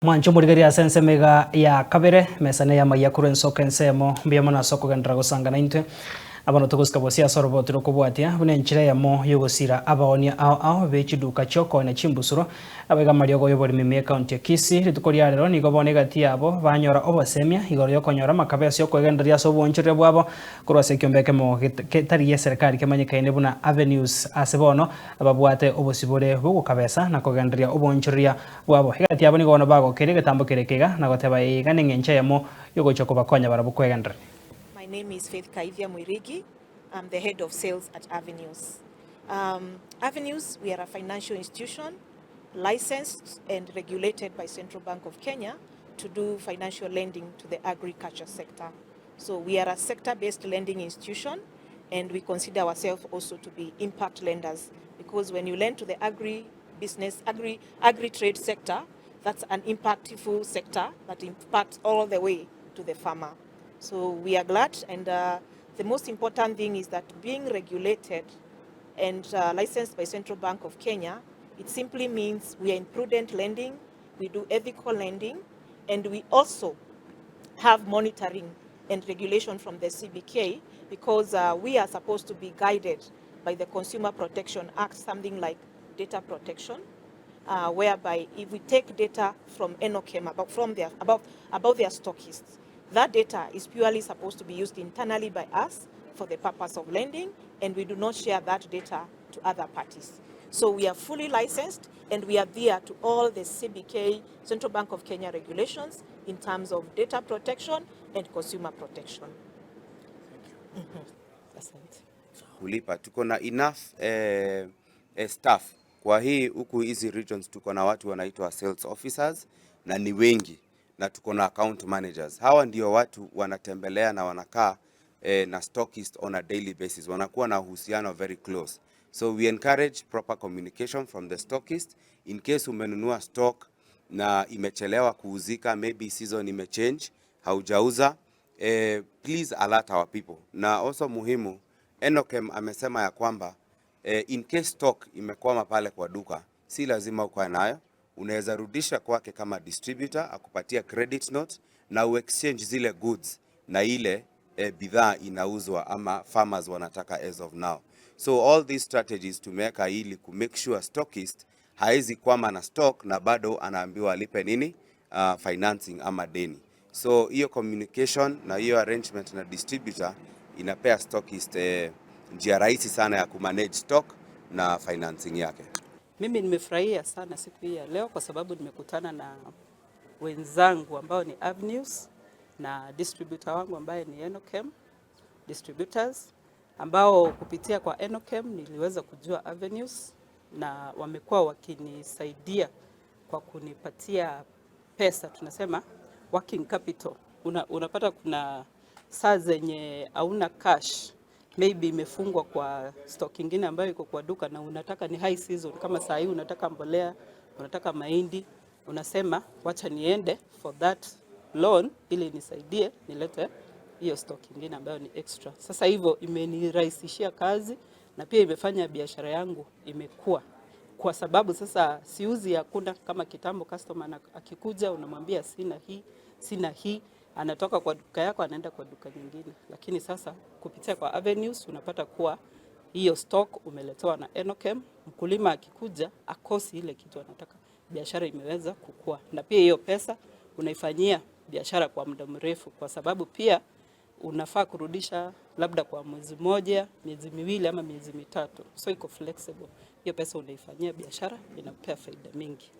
Mwancho murigari asense mega ya kabere mesane ya maya kuru ensoka ensemo mbiyamo na soko gendra gusanga naintwe abano tuguska bosia sorbo tiro kubwatia bune nchire yamo yogosira abaonia ao bechiduka choko na chimbusuro abega mariogo yobori mimi account ya Kisii ritukoria rero nigo bone gati abo banyora obosemia igoro yokonyora makabesi okwegenderia so bonchire bwabo kurwase kyombeke mo ketari ya serikali kemanyikaine buna avenues asebono ababwate obosibore bugukabesa na kogenderia obonchiria bwabo gati abo nigo bago kere getambo kerekega na goteba igane ngenche yamo yogochoko bakonya barabukwegendera. My name is Faith Kaivia Mwirigi. I'm the head of sales at Avenues. Avenues, we are a financial institution licensed and regulated by Central Bank of Kenya to do financial lending to the agriculture sector. So we are a sector-based lending institution, and we consider ourselves also to be impact lenders, because when you lend to the agri-business, agri-trade sector, that's an impactful sector that impacts all the way to the farmer. So we are glad, and the most important thing is that being regulated and licensed by Central Bank of Kenya, it simply means we are in prudent lending, we do ethical lending, and we also have monitoring and regulation from the CBK, because we are supposed to be guided by the Consumer Protection Act, something like data protection, whereby if we take data from ENOCHEM about their stockists, that data is purely supposed to be used internally by us for the purpose of lending, and we do not share that data to other parties. So we are fully licensed, and we adhere to all the CBK, Central Bank of Kenya regulations in terms of data protection and consumer protection. Kulipa tuko na enough staff kwa hii huku hizi regions, tuko na watu wanaitwa sales officers na ni wengi, na tuko na account managers. Hawa ndio watu wanatembelea na wanakaa na stockist on a daily basis, wanakuwa na uhusiano very close. So we encourage proper communication from the stockist. In case umenunua stock na imechelewa kuuzika, maybe season imechange, haujauza, please alert our people. Na also muhimu, ENOCHEM amesema ya kwamba in case stock imekwama pale kwa duka, si lazima ukae nayo, unaweza rudisha kwake kama distributor akupatia credit note na uexchange zile goods na ile bidhaa inauzwa ama farmers wanataka as of now. So all these strategies tumeweka ili ku make sure stockist haizi kwama na stock na bado anaambiwa alipe nini financing ama deni. So hiyo communication na hiyo arrangement na distributor inapea stockist njia rahisi sana ya kumanage stock na financing yake. Mimi nimefurahia sana siku hii ya leo kwa sababu nimekutana na wenzangu ambao ni Avenues na distributor wangu ambaye ni ENOCHEM distributors, ambao kupitia kwa ENOCHEM niliweza kujua Avenues na wamekuwa wakinisaidia kwa kunipatia pesa, tunasema working capital. Unapata kuna saa zenye hauna cash, maybe imefungwa kwa stock nyingine ambayo iko kwa duka na unataka ni high season, kama saa hii unataka mbolea, unataka mahindi, unasema wacha niende for that loan ili nisaidie nilete hiyo stock nyingine ambayo ni extra. Sasa hivyo imenirahisishia kazi na pia imefanya biashara yangu imekua, kwa sababu sasa siuzi hakuna kama kitambo. Customer akikuja unamwambia sina hii, anatoka kwa duka yako anaenda kwa duka nyingine. Lakini sasa kupitia kwa Avenues unapata kuwa hiyo stock umeletewa na ENOCHEM, mkulima akikuja akosi ile kitu anataka, biashara imeweza kukua. Na pia hiyo pesa unaifanyia biashara kwa muda mrefu, kwa sababu pia unafaa kurudisha labda kwa mwezi mmoja, miezi miwili ama miezi mitatu. So iko flexible. Hiyo pesa unaifanyia biashara inapea faida mingi.